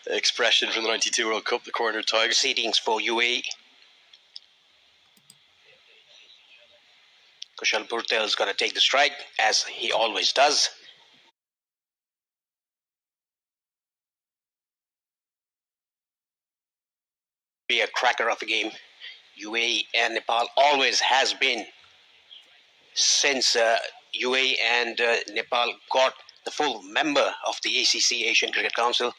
expression from the 92 World Cup, the corner tiger. Proceedings for UAE. Kushal Bhurtel is going to take the strike, as he always does. Be a cracker of a game. UAE and Nepal always has been, since UAE and Nepal got the full member of the ACC, Asian Cricket Council.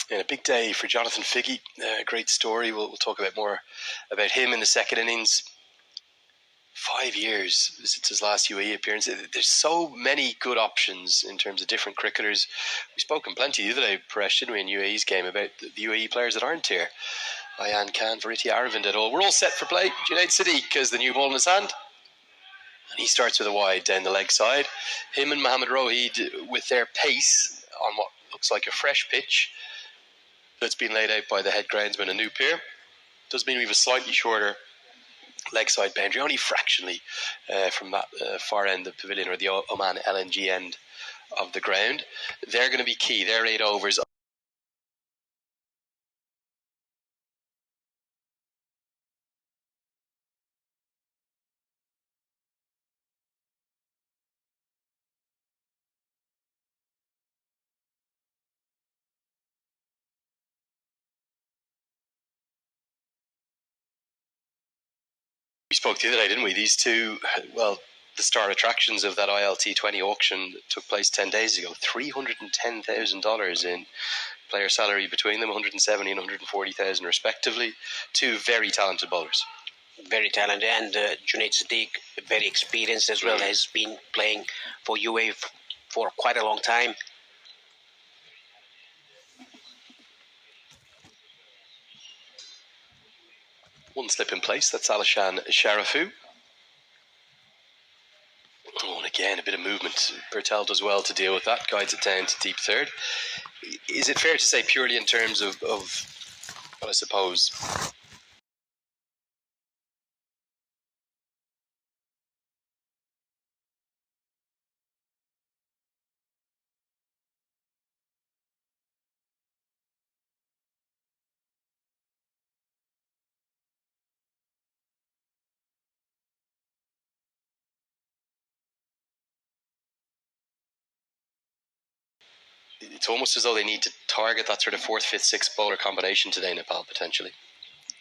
And a big day for Jonathan Figge. Great story. We'll talk a bit more about him in the second innings. 5 years since his last UAE appearance. There's so many good options in terms of different cricketers. We've spoken plenty the other day, Paresh, didn't we, in UAE's game about the UAE players that aren't here. Ayan Khan, Variti Aravind et al. We're all set for play. Junaid Siddique has the new ball in his hand. And he starts with a wide down the leg side. Him and Mohammad Rohid, with their pace on what looks like a fresh pitch that's been laid out by the head groundsman, a new pair. Does mean we have a slightly shorter leg side boundary, only fractionally from that far end of the pavilion, or the Oman LNG end of the ground. They're going to be key. They're 8 overs. We spoke the other day, didn't we? These two, well, the star attractions of that ILT20 auction that took place 10 days ago. $310,000 in player salary between them, 170 and 140,000 respectively. Two very talented bowlers. Very talented, and Junaid Siddique, very experienced as well, has been playing for UAE for quite a long time. One slip in place, that's Alishan Sharafu. Oh, and again, a bit of movement. Bhurtel does well to deal with that, guides it down to deep third. Is it fair to say, purely in terms of well, I suppose, it's almost as though they need to target that sort of 4th, 5th, 6th bowler combination today, Nepal, potentially?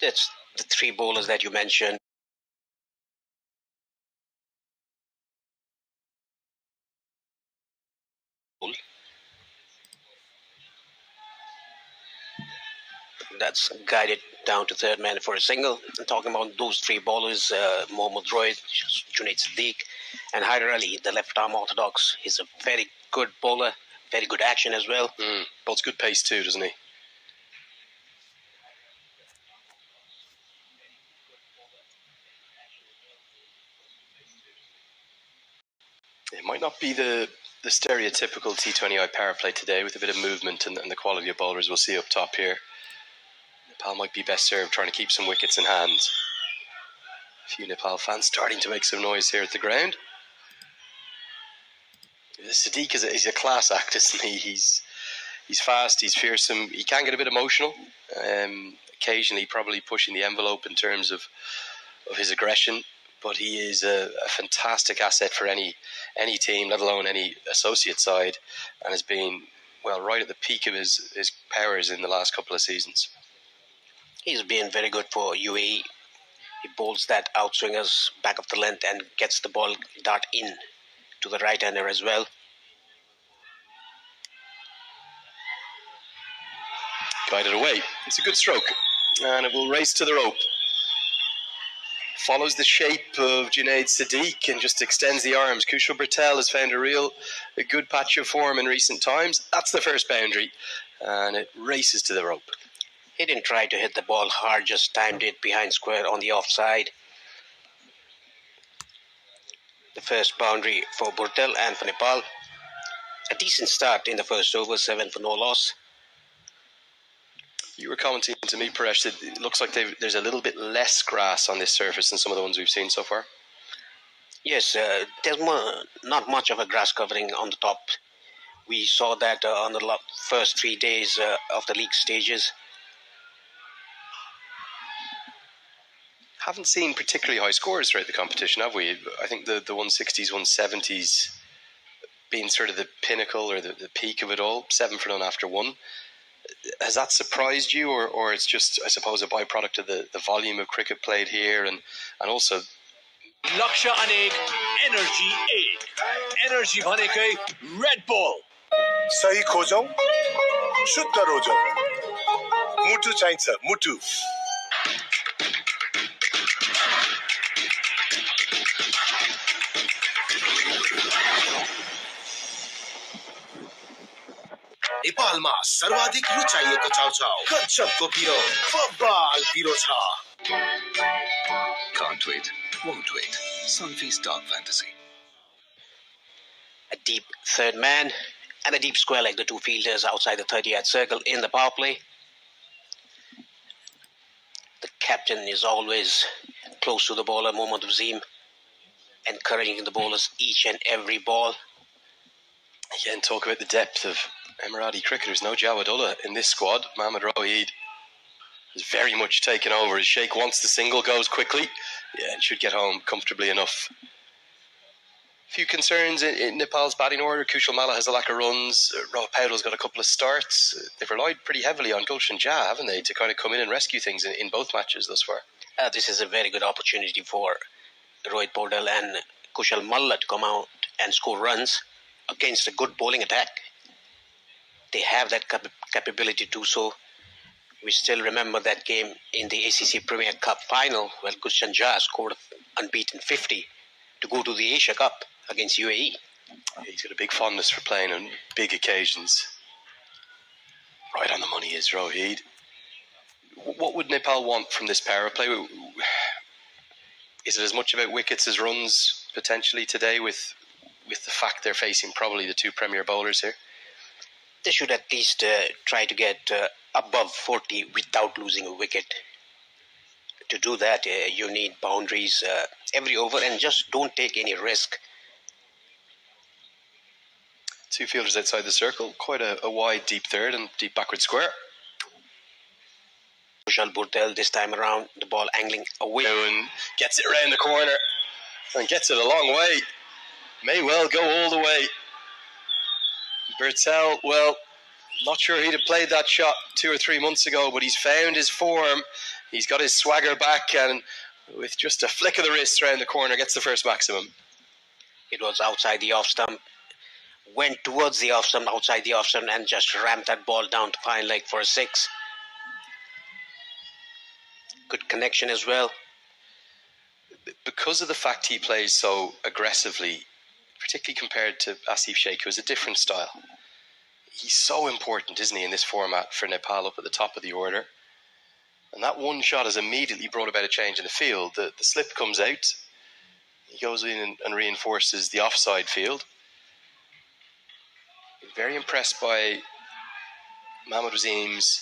That's the three bowlers that you mentioned. That's guided down to third man for a single. And talking about those three bowlers, Mohammad Rohid, Junaid Siddique, and Hyder Ali, the left arm orthodox. He's a very good bowler, very good action as well. Bowls good pace too, doesn't he? It might not be the stereotypical T20I power play today, with a bit of movement and the quality of bowlers we'll see up top here. Nepal might be best served trying to keep some wickets in hand. A few Nepal fans starting to make some noise here at the ground. Siddique is a class act, isn't he? He's fast, he's fearsome, he can get a bit emotional. Occasionally probably pushing the envelope in terms of his aggression, but he is a fantastic asset for any team, let alone any associate side, and has been, well, right at the peak of his powers in the last couple of seasons. He's been very good for UAE. He bowls that outswingers back of the length and gets the ball dart in to the right-hander as well. Guided away. It's a good stroke, and it will race to the rope. Follows the shape of Junaid Siddique and just extends the arms. Kushal Bhurtel has found a good patch of form in recent times. That's the first boundary, and it races to the rope. He didn't try to hit the ball hard, just timed it behind square on the offside. The first boundary for Bhurtel and for Nepal. A decent start in the first over, 7 for no loss. You were commenting to me, Paresh, that it looks like there's a little bit less grass on this surface than some of the ones we've seen so far. Yes, there's not much of a grass covering on the top. We saw that on the first 3 days of the league stages. Haven't seen particularly high scores throughout the competition, have we? I think the 160s, 170s being sort of the pinnacle or the peak of it all. 7-0 after one. Has that surprised you, or it's just, I suppose, a byproduct of the volume of cricket played here and also Laksha Aneg, Energy Egg. Energy भनेकै Red Bull. सही खोजौं, शुद्ध रोजौं, मुटु चाहिन्छ, मुटु. नेपालमा सर्वाधिक रुचाइएको चाउचाउ कच्चपको पिरो बब्बाल पिरो छ. Can't wait, won't wait. Sunfeast Dark Fantasy. A deep third man and a deep square leg, the two fielders outside the 30-yard circle in the power play. The captain is always close to the bowler, Mohammad Wasim, encouraging the bowlers each and every ball. Again, talk about the depth of Emirati cricketers. No Jawadullah in this squad. Mohammad Rohid is very much taken over. His Sheikh wants the single, goes quickly. Yeah, and should get home comfortably enough. Few concerns in Nepal's batting order. Kushal Malla has a lack of runs. Rohit Paudal's got a couple of starts. They've relied pretty heavily on Gulshan Jah, haven't they, to kind of come in and rescue things in both matches thus far. This is a very good opportunity for Rohit Paudal and Kushal Malla to come out and score runs against a good bowling attack. They have that capability to do so. We still remember that game in the ACC Premier Cup final where Gulshan Jah scored unbeaten 50 to go to the Asia Cup against UAE. He's got a big fondness for playing on big occasions. Right on the money is Rohid. What would Nepal want from this power play? Is it as much about wickets as runs potentially today with the fact they're facing probably the two premier bowlers here? They should at least try to get above 40 without losing a wicket. To do that, you need boundaries every over and just don't take any risk. Two fielders outside the circle, quite a wide deep third and deep backward square. Kushal Paudal this time around, the ball angling away. And gets it around the corner and gets it a long way. May well go all the way. Bertel, well, not sure he'd have played that shot 2 or 3 months ago, but he's found his form. He's got his swagger back, and with just a flick of the wrist around the corner, gets the first maximum. It was outside the off stump. Went towards the off stump, outside the off stump, and just rammed that ball down to fine leg for a 6. Good connection as well. Because of the fact he plays so aggressively, particularly compared to Asif Sheikh, who has a different style, he's so important, isn't he, in this format for Nepal up at the top of the order. And that one shot has immediately brought about a change in the field. The slip comes out. He goes in and reinforces the offside field. Very impressed by Mohammad Wasim's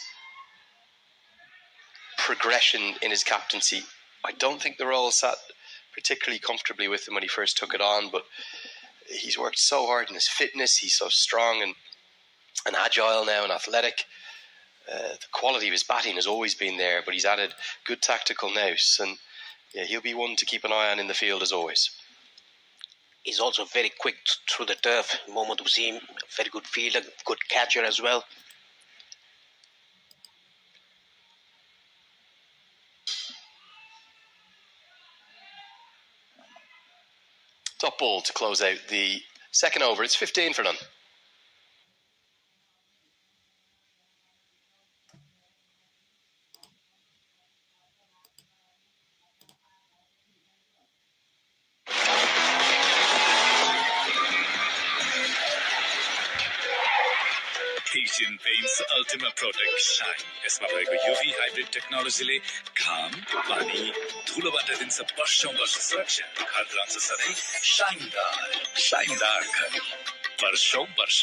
progression in his captaincy. I don't think the role sat particularly comfortably with him when he first took it on, but he's worked so hard in his fitness. He's so strong and agile now and athletic. The quality of his batting has always been there, but he's added good tactical nous, and yeah, he'll be one to keep an eye on in the field as always. He's also very quick through the turf. Mohammad Wasim, very good fielder, good catcher as well. Top ball to close out the second over. It's 15 for none. Asian Paints Ultimate Protect Shine. यसमा भएको UV hybrid technology घाम, पानी, धुलोबाट दिन्छ वर्षौं वर्ष सुरक्षा. घर रहन्छ सधैँ शाइनदार घर वर्षौं वर्ष.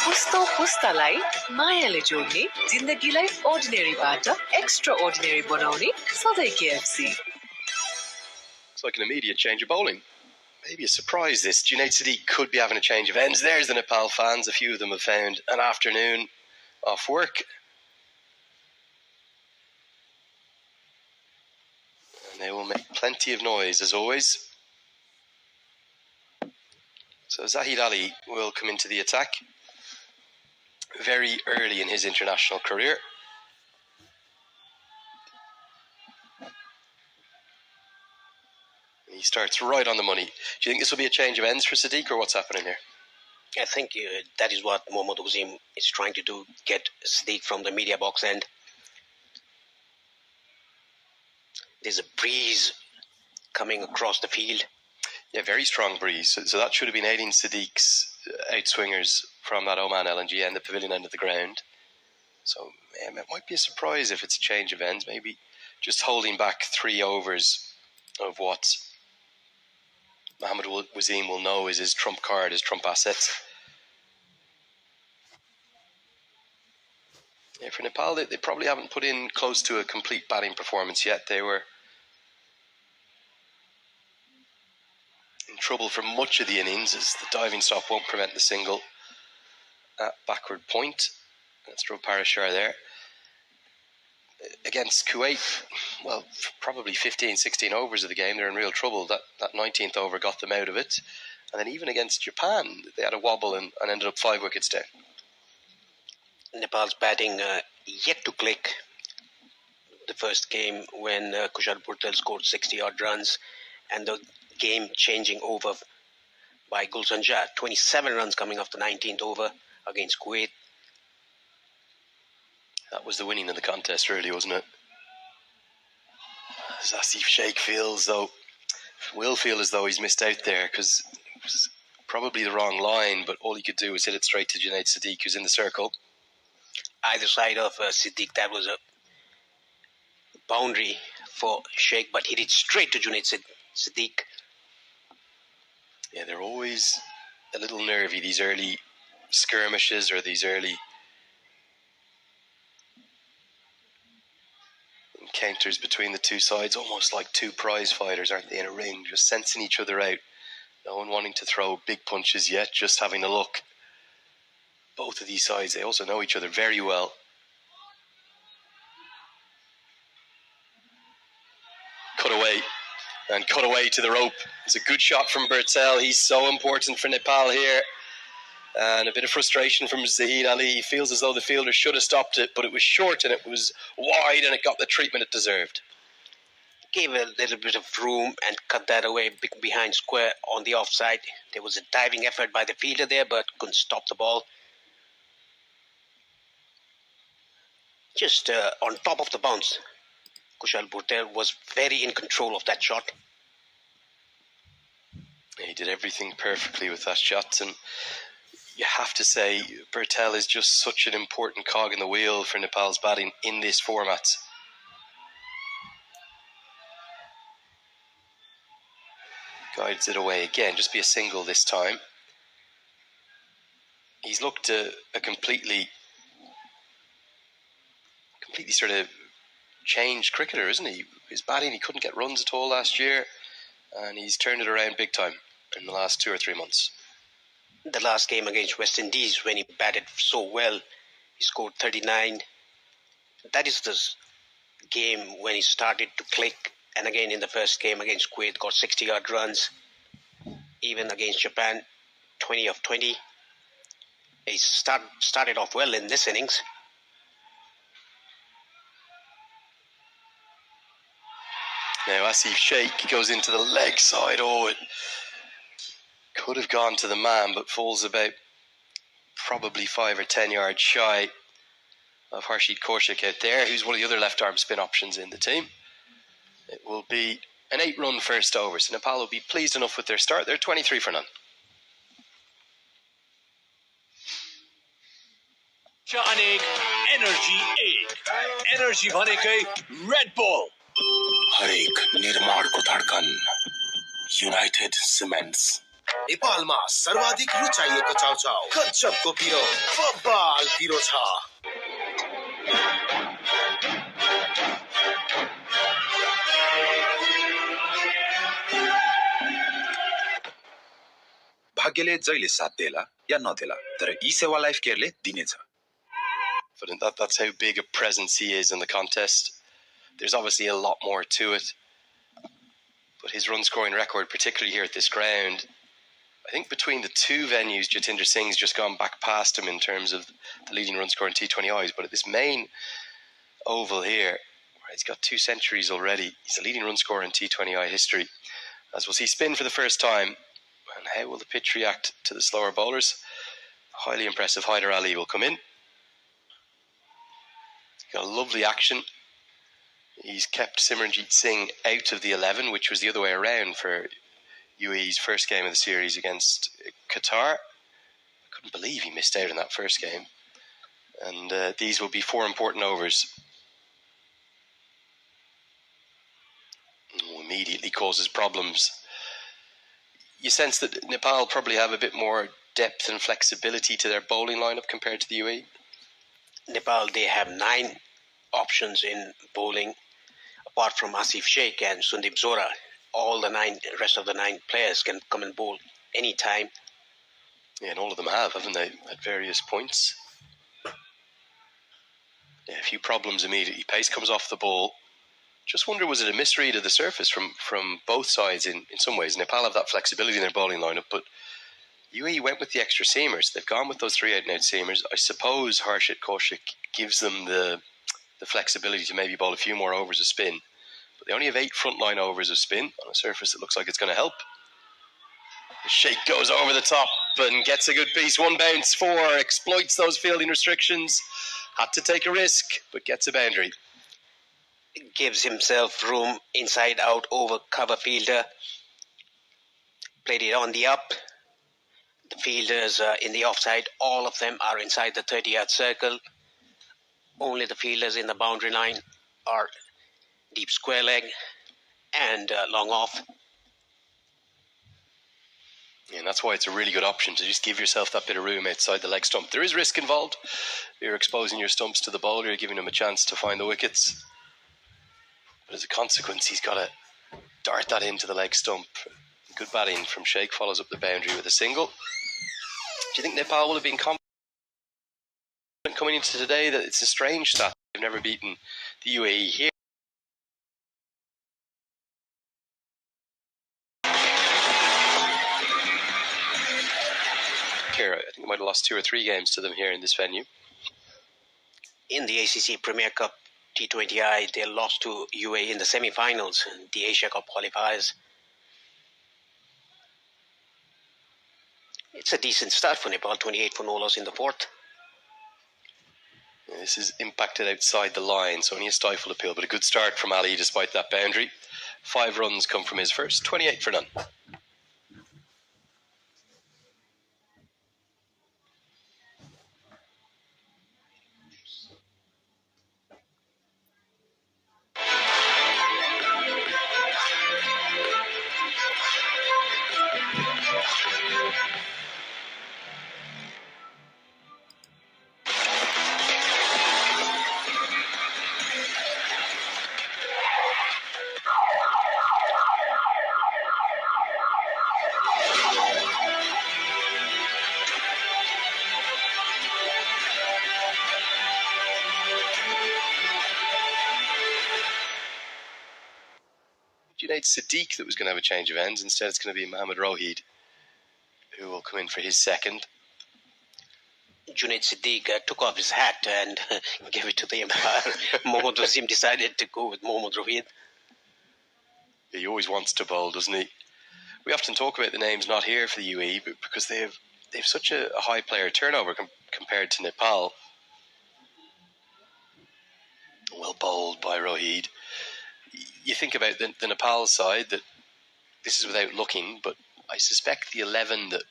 पुस्तो पुस्तालाई मायाले जोड्ने, जिन्दगीलाई ordinary बाट extraordinary बनाउने सधैँ KFC. Looks like an immediate change of bowling. Maybe a surprise this. Junaid Siddique could be having a change of ends. There's the Nepal fans. A few of them have found an afternoon off work. And they will make plenty of noise, as always. So Zahid Ali will come into the attack very early in his international career. He starts right on the money. Do you think this will be a change of ends for Siddique, or what's happening here? I think that is what Mohammad Wasim is trying to do, get Siddique from the media box end. There's a breeze coming across the field. Yeah, very strong breeze. So that should have been aiding Siddique's outswingers from that Oman LNG end, the pavilion end of the ground. So it might be a surprise if it's a change of ends. Maybe just holding back 3 overs of what Mohammad Wasim will know is his trump card, his trump asset. Yeah, for Nepal, they probably haven't put in close to a complete batting performance yet. They were in trouble for much of the innings as the diving stop won't prevent the single at backward point. That's Dhruv Parashar there. Against Kuwait, well, probably 15, 16 overs of the game, they're in real trouble. That 19th over got them out of it. And then even against Japan, they had a wobble and ended up 5 wickets down. Nepal's batting yet to click. The first game when Kushal Purtel scored 60-odd runs, and the game-changing over by Gulshan Jah, 27 runs coming off the 19th over against Kuwait. That was the winning of the contest, really, wasn't it? As Asif Sheikh will feel as though he's missed out there, because it was probably the wrong line, but all he could do was hit it straight to Junaid Siddique, who's in the circle. Either side of Siddique, that was a boundary for Sheikh, but hit it straight to Junaid Siddique. Yeah, they're always a little nervy, these early skirmishes or these early encounters between the two sides, almost like two prize fighters, aren't they, in a ring, just sensing each other out. No one wanting to throw big punches yet, just having a look. Both of these sides, they also know each other very well. Cut away to the rope. It's a good shot from Bertel. He's so important for Nepal here. And a bit of frustration from Zahid Ali. He feels as though the fielder should have stopped it, but it was short and it was wide and it got the treatment it deserved. Gave a little bit of room and cut that away behind square on the offside. There was a diving effort by the fielder there, but couldn't stop the ball. Just on top of the bounce, Kushal Purtel was very in control of that shot. He did everything perfectly with that shot, and you have to say Bertel is just such an important cog in the wheel for Nepal's batting in this format. Guides it away again, just be a single this time. He's looked a completely sort of changed cricketer, isn't he? His batting, he couldn't get runs at all last year, and he's turned it around big time in the last 2 or 3 months. The last game against West Indies, when he batted so well, he scored 39. That is the game when he started to click. And again, in the first game against Kuwait, got 60-odd runs. Even against Japan, 20 of 20. He started off well in this innings. Now Asif Sheikh goes into the leg side. Oh, it could have gone to the man, but falls about probably 5 or 10 yards shy of Harshit Kaushik out there, who's one of the other left-arm spin options in the team. It will be an 8-run first over, so Nepal will be pleased enough with their start. They're 23 for none. Johnny Energy 8. Energy भनेकै Red Bull. हरेक निर्माणको धड्कन United cements नेपालमा सर्वाधिक रुचाइएको चाउचाउ गजबको पिरो बब्बाल पिरो छ भाग्यले जहिले साथ देला या नदेला तर ई सेवा लाइफ केयरले दिनेछ। But that's how big a presence he is in the contest. There's obviously a lot more to it. But his run scoring record, particularly here at this ground, I think between the two venues, Jatinder Singh's just gone back past him in terms of the leading run scorer in T20Is. But at this main oval here, he's got 2 centuries already. He's the leading run scorer in T20I history. As we'll see spin for the first time. And how will the pitch react to the slower bowlers? Highly impressive Hyder Ali will come in. Got a lovely action. He's kept Simranjeet Singh out of the 11, which was the other way around for UAE's first game of the series against Qatar. I couldn't believe he missed out in that first game. And these will be 4 important overs. Immediately causes problems. You sense that Nepal probably have a bit more depth and flexibility to their bowling lineup compared to the UAE? Nepal, they have 9 options in bowling, apart from Asif Sheikh and Sundeep Zora. All the rest of the 9 players can come and bowl anytime. Yeah, and all of them haven't they, at various points? Yeah, a few problems immediately. Pace comes off the ball. Just wonder, was it a misread of the surface from both sides in some ways? Nepal have that flexibility in their bowling lineup, but UAE went with the extra seamers. They've gone with those 3 out-and-out seamers. I suppose Harshit Kaushik gives them the flexibility to maybe bowl a few more overs of spin. But they only have 8 frontline overs of spin on a surface that looks like it's going to help. Sheikh goes over the top and gets a good piece. 1 bounce, 4, exploits those fielding restrictions. Had to take a risk, but gets a boundary. Gives himself room inside out over cover fielder. Played it on the up. The fielders in the offside, all of them are inside the 30-yard circle. Only the fielders in the boundary line are deep square leg and long off. And that's why it's a really good option to just give yourself that bit of room outside the leg stump. There is risk involved. You're exposing your stumps to the bowler, you're giving him a chance to find the wickets. But as a consequence, he's got to dart that into the leg stump. Good batting from Sheikh, follows up the boundary with a single. Do you think Nepal will have been confident coming into today that it's a strange stat? They've never beaten the UAE here. I think they might have lost 2 or 3 games to them here in this venue. In the ACC Premier Cup T20I, they lost to UAE in the semi-finals, the Asia Cup qualifiers. It's a decent start for Nepal, 28 for no loss in the 4th. Yeah, this is impacted outside the line, so only a stifled appeal, but a good start from Ali despite that boundary. 5 runs come from his first, 28 for none. Junaid Siddique that was going to have a change of ends. Instead, it's going to be Mohammad Rohid who will come in for his second. Junaid Siddique took off his hat and gave it to the umpire. Mohammad Wasim decided to go with Mohammad Rohid. Yeah, he always wants to bowl, doesn't he? We often talk about the names not here for the UAE, but because they have such a high player turnover compared to Nepal. Well bowled by Rohid. You think about the Nepal side, that this is without looking, but I suspect the 11 that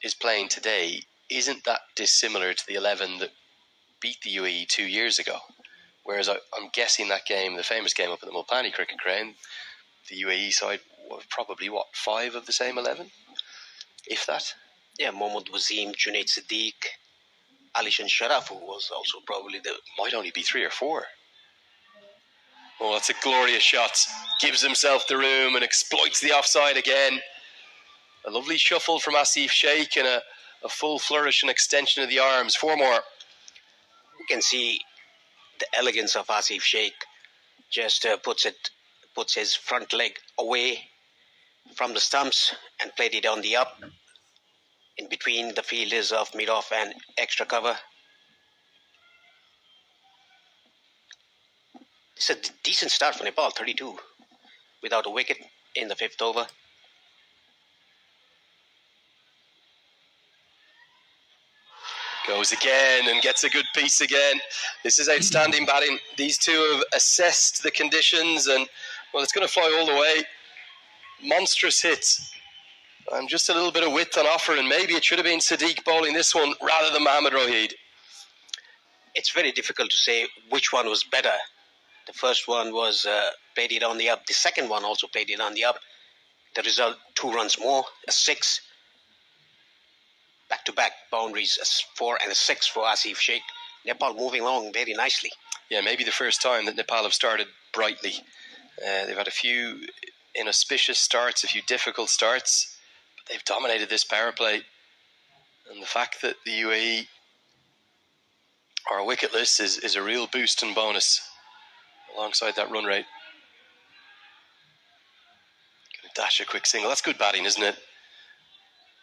is playing today isn't that dissimilar to the 11 that beat the UAE 2 years ago. Whereas I'm guessing that game, the famous game up at the Mulpani cricket ground, the UAE side were probably, 5 of the same 11? If that? Yeah, Mohammad Wasim, Junaid Siddique, Alishan Sharaf, who was also probably might only be 3 or 4. Oh, that's a glorious shot. Gives himself the room and exploits the offside again. A lovely shuffle from Asif Sheikh and a full flourish and extension of the arms. 4 more. You can see the elegance of Asif Sheikh. Just puts his front leg away from the stumps and played it on the up in between the fielders of mid-off and extra cover. It's a decent start for Nepal, 32, without a wicket in the 5th over. Goes again and gets a good piece again. This is outstanding batting. These two have assessed the conditions and, well, it's going to fly all the way. Monstrous hits. And just a little bit of width on offer, and maybe it should have been Sadiq bowling this one rather than Mohammad Rohid. It's very difficult to say which one was better. The first one was played it on the up. The second one also played it on the up. The result, 2 runs more, a 6. Back-to-back boundaries, a 4 and a 6 for Asif Sheikh. Nepal moving along very nicely. Yeah, maybe the first time that Nepal have started brightly. They've had a few inauspicious starts, a few difficult starts, but they've dominated this power play. And the fact that the UAE are wicketless is a real boost and bonus alongside that run rate. Gonna dash a quick single. That's good batting, isn't it?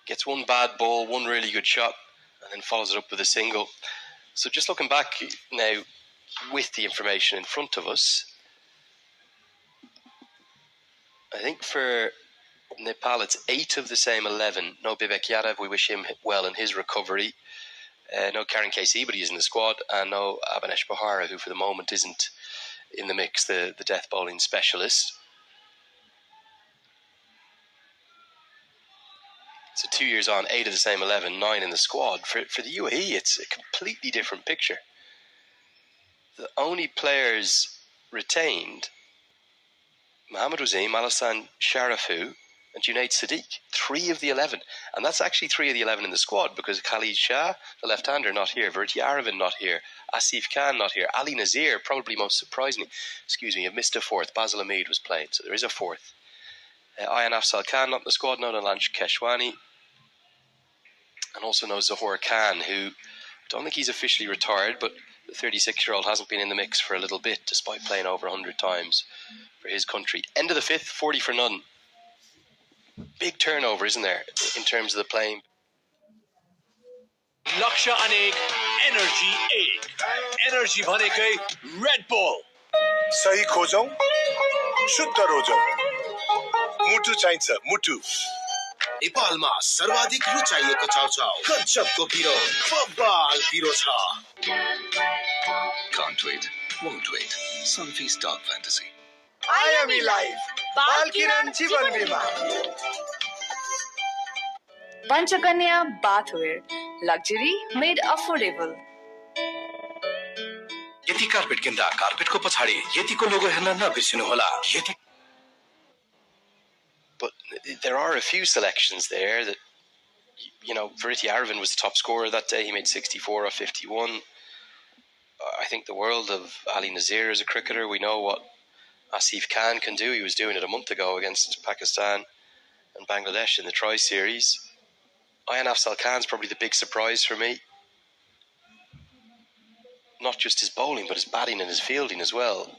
Gets one bad ball, one really good shot, and then follows it up with a single. So just looking back now with the information in front of us, I think for Nepal it's 8 of the same 11. No Bibek Yadav, we wish him well in his recovery. No Karen KC, but he's in the squad, and no Abanesh Bahara, who for the moment isn't in the mix, the death bowling specialist. So 2 years on, 8 of the same 11, 9 in the squad. For the UAE, it's a completely different picture. The only players retained, Mohammad Wasim, Alassane Sharafu, and Junaid Sadiq, 3 of the 11. And that's actually 3 of the 11 in the squad, because Khalid Shah, the left-hander, not here. Virti Aravind, not here. Asif Khan, not here. Ali Nazir, probably most surprisingly, I've missed a 4th. Basil Hamid was playing, so there is a 4th. Ayan Afzal Khan, not in the squad. No Nalanch Keshwani. And also no Zohor Khan, who I don't think he's officially retired, but the 36-year-old hasn't been in the mix for a little bit, despite playing over 100 times for his country. End of the 5th, 40 for none. Big turnover, isn't there, in terms of the playing? लक्ष्य अनेक energy एक energy भनेकै Red bull सही खोजौं शुद्ध रोजौं मुटु चाहिन्छ मुटु नेपालमा सर्वाधिक रुचाइएको चाउचाउ गजबको पिरो बब्बाल पिरो छ Can't wait, won't wait. Sunfeast Dark Fantasy. आयामी लाइफ बालकिरण जीवन बीमा Panchakanya bathwear, luxury made affordable. यति कार्पेट किन्दा कार्पेटको पछाडि यतिको लोगो हेर्न नबिर्सिनु होला यति. But there are a few selections there that, you know, Virti Aravind was the top scorer that day. He made 64 off 51. I think the world of Ali Nazir as a cricketer. We know what Asif Khan can do. He was doing it a month ago against Pakistan and Bangladesh in the Tri-Series. Ayan Afzal Khan's probably the big surprise for me. Not just his bowling, but his batting and his fielding as well.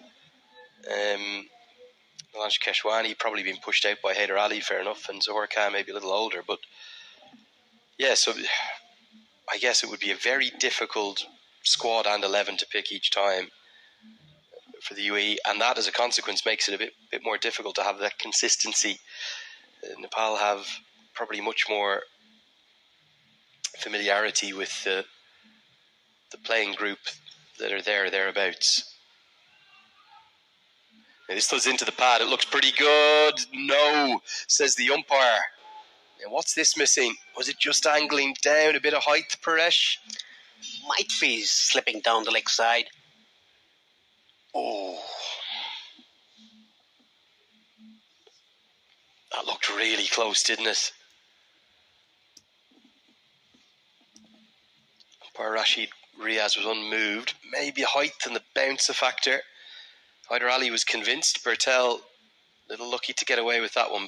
Nalanch Keshwani probably been pushed out by Haider Ali, fair enough, and Zohor Khan maybe a little older. But yeah, so I guess it would be a very difficult squad and 11 to pick each time for the UAE, and that as a consequence makes it a bit more difficult to have that consistency. Nepal have probably much more familiarity with the playing group that are there or thereabouts. Now this goes into the pad. It looks pretty good. No, says the umpire. Now what's this missing? Was it just angling down a bit of height, Paresh? Might be slipping down the leg side. Oh, that looked really close, didn't it? Umpire Rashid Riaz was unmoved. Maybe height and the bounce a factor. Haider Ali was convinced. Bertel, little lucky to get away with that one.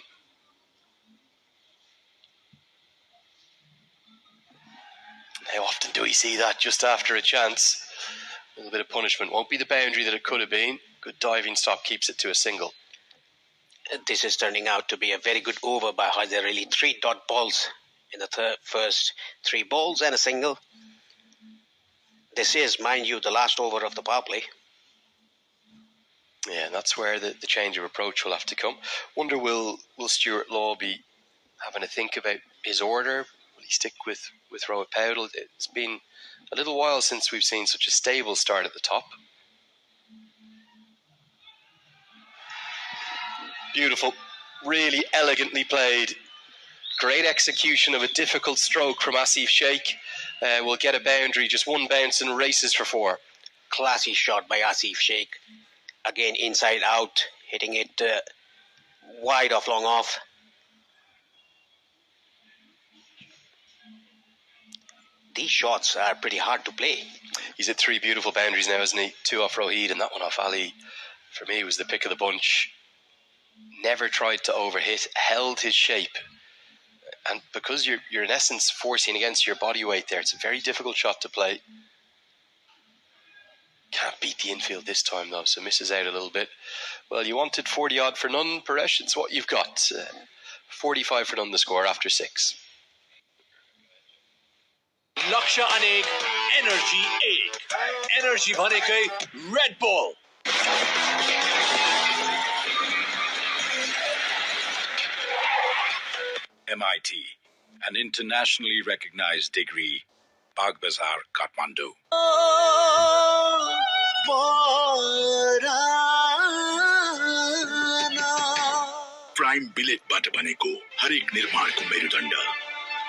How often do we see that just after a chance? A little bit of punishment. Won't be the boundary that it could have been. Good diving stop keeps it to a single. This is turning out to be a very good over by Haider Ali. 3 dot balls in the first 3 balls and a single. This is, mind you, the last over of the power play. Yeah, and that's where the change of approach will have to come. Wonder will Stuart Law be having a think about his order? Will he stick with Rohit Powell? It's been a little while since we've seen such a stable start at the top. Beautiful. Really elegantly played. Great execution of a difficult stroke from Asif Sheikh. Will get a boundary, just one bounce and races for 4. Classy shot by Asif Sheikh. Again, inside out, hitting it wide off, long off. These shots are pretty hard to play. He's at 3 beautiful boundaries now, isn't he? 2 off Rohit and that one off Ali. For me, was the pick of the bunch. Never tried to overhit, held his shape. And because you're in essence forcing against your body weight there, it's a very difficult shot to play. Can't beat the infield this time though, so misses out a little bit. Well, you wanted 40 odd for none, Paresh. It's what you've got. 45 for none the score after 6. लक्ष्य अनेक energy एक energy भनेकै Red Bull MIT, an internationally recognized degree, Bagbazar, Kathmandu. Prime बिलेटबाट बनेको हरेक निर्माणको मेरुदण्ड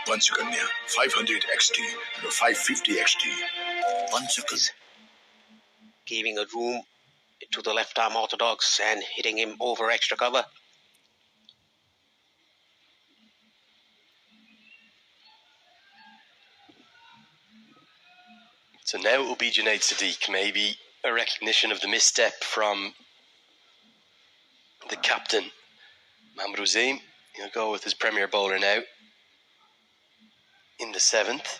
Panchakanya 500 XT or 550 XT. Panchakanya giving a room to the left arm orthodox and hitting him over extra cover. So now it will be Junaid Sadiq. Maybe a recognition of the misstep from the captain, Mohamed Hussein. He'll go with his premier bowler now. In the 7th.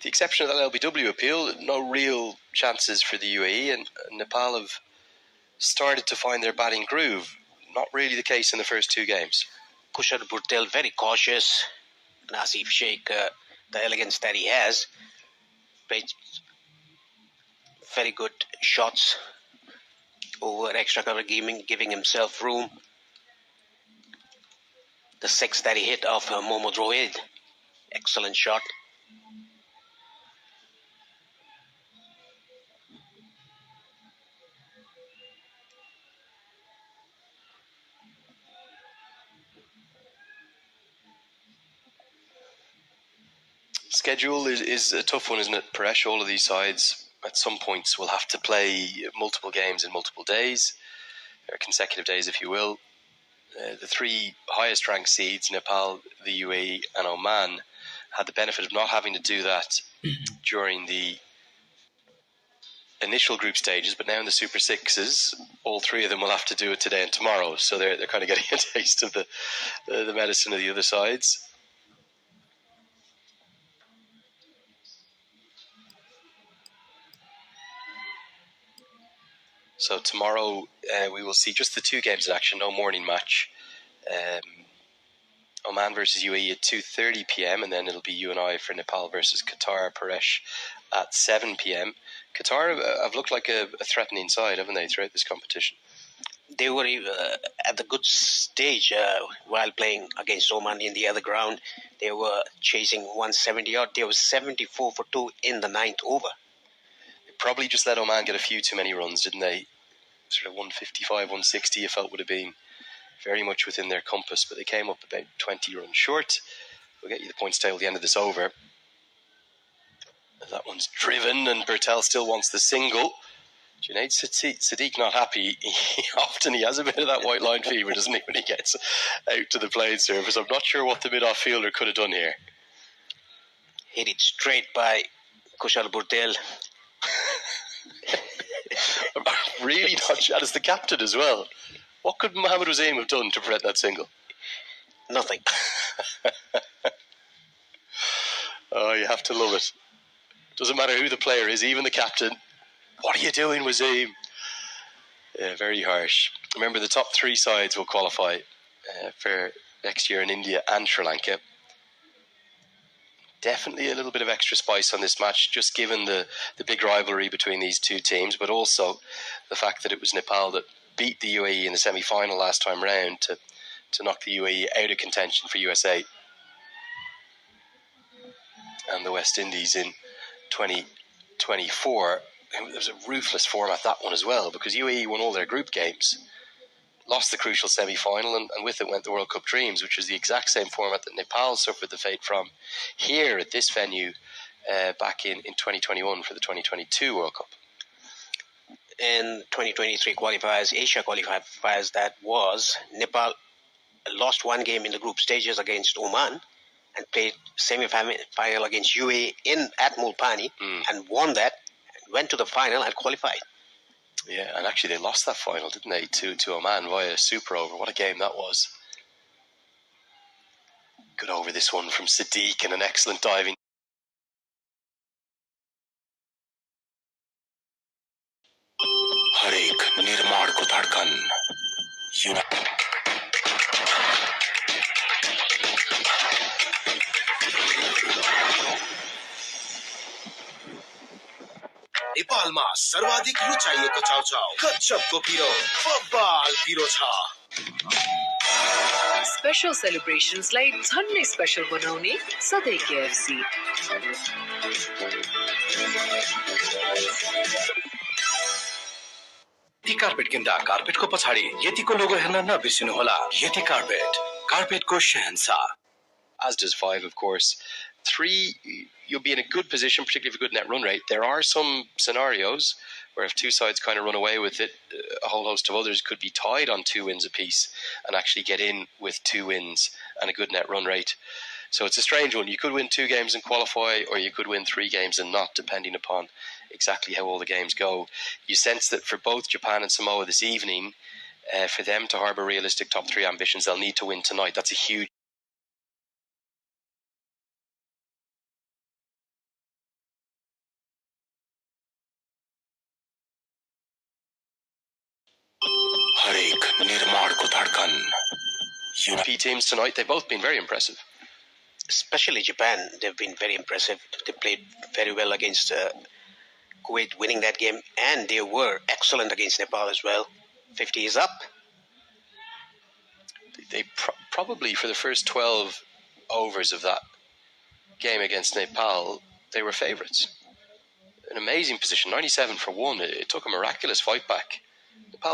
The exception of that LBW appeal, no real chances for the UAE, and Nepal have started to find their batting groove. Not really the case in the first 2 games. Kushal Bhurtel very cautious. Asif Sheikh, the elegance that he has, played very good shots over extra cover, giving himself room. The 6 that he hit off Mohammad Rohit. Excellent shot. Schedule is a tough one, isn't it, Paresh? All of these sides at some points will have to play multiple games in multiple days, or consecutive days, if you will. The 3 highest ranked seeds, Nepal, the UAE and Oman, had the benefit of not having to do that during the initial group stages, but now in the Super Sixes, all 3 of them will have to do it today and tomorrow. So they're kind of getting a taste of the medicine of the other sides. So tomorrow we will see just the 2 games in action, no morning match. Oman versus UAE at 2:30 p.m. and then it'll be you and I for Nepal versus Qatar, Paresh, at 7 p.m. Qatar have looked like a threatening side, haven't they, throughout this competition? They were at the good stage while playing against Oman in the other ground. They were chasing 170 odd. They were 74 for 2 in the 9th over. They probably just let Oman get a few too many runs, didn't they? Sort of 155, 160 you felt would have been very much within their compass, but they came up about 20 runs short. We'll get you the points table at the end of this over. That one's driven, and Bertel still wants the single. Junaid Sadiq not happy. He has a bit of that white line fever, doesn't he, when he gets out to the playing surface. I'm not sure what the mid-off fielder could have done here. Hit it straight by Kushal Bhurtel. I'm really not sure. As the captain as well. What could Mohammad Hussein have done to prevent that single? Nothing. Oh, you have to love it. Doesn't matter who the player is, even the captain. What are you doing, Wasim? Yeah, very harsh. Remember, the top 3 sides will qualify for next year in India and Sri Lanka. Definitely a little bit of extra spice on this match, just given the big rivalry between these two teams, but also the fact that it was Nepal that beat the UAE in the semi-final last time round to knock the UAE out of contention for USA. And the West Indies in 2024. There was a ruthless format, that one as well, because UAE won all their group games, lost the crucial semi-final, and with it went the World Cup dreams, which was the exact same format that Nepal suffered the fate from here at this venue back in 2021 for the 2022 World Cup. In 2023 qualifiers, Asia qualifiers, that was, Nepal lost 1 game in the group stages against Oman and played semi-final against UAE at Mulpani and won that, went to the final and qualified. Yeah, and actually they lost that final, didn't they, to Oman via super over. What a game that was. Good over this one from Sadiq and an excellent diving. हर एक निर्माण को धड़कन नेपालमा सर्वाधिक रुचाइएको चाउचाउ कच्चपको पिरो बब्बाल पिरो छ। Special सेलिब्रेशन्सलाई झन्नै special बनाउने सधैँ KFC। यति कार्पेट किन्दा कार्पेटको पछाडि यतिको लोगो हेर्न नबिर्सिनुहोला। यति कार्पेटको शहंशाह। As does 5, of course. 3, you'll be in a good position, particularly for good net run rate. There are some scenarios where if two sides kind of run away with it, a whole host of others could be tied on 2 wins apiece and actually get in with 2 wins and a good net run rate. So it's a strange one. You could win 2 games and qualify, or you could win 3 games and not, depending upon exactly how all the games go. You sense that for both Japan and Samoa this evening, for them to harbour realistic top 3 ambitions, they'll need to win tonight. That's a huge हर एक निर्माण को धड़कन UP teams tonight. They've both been very impressive. Especially Japan, they've been very impressive. They played very well against Kuwait, winning that game, and they were excellent against Nepal as well. 50 is up. They probably, for the first 12 overs of that game against Nepal, they were favourites. An amazing position, 97 for 1. It took a miraculous fight back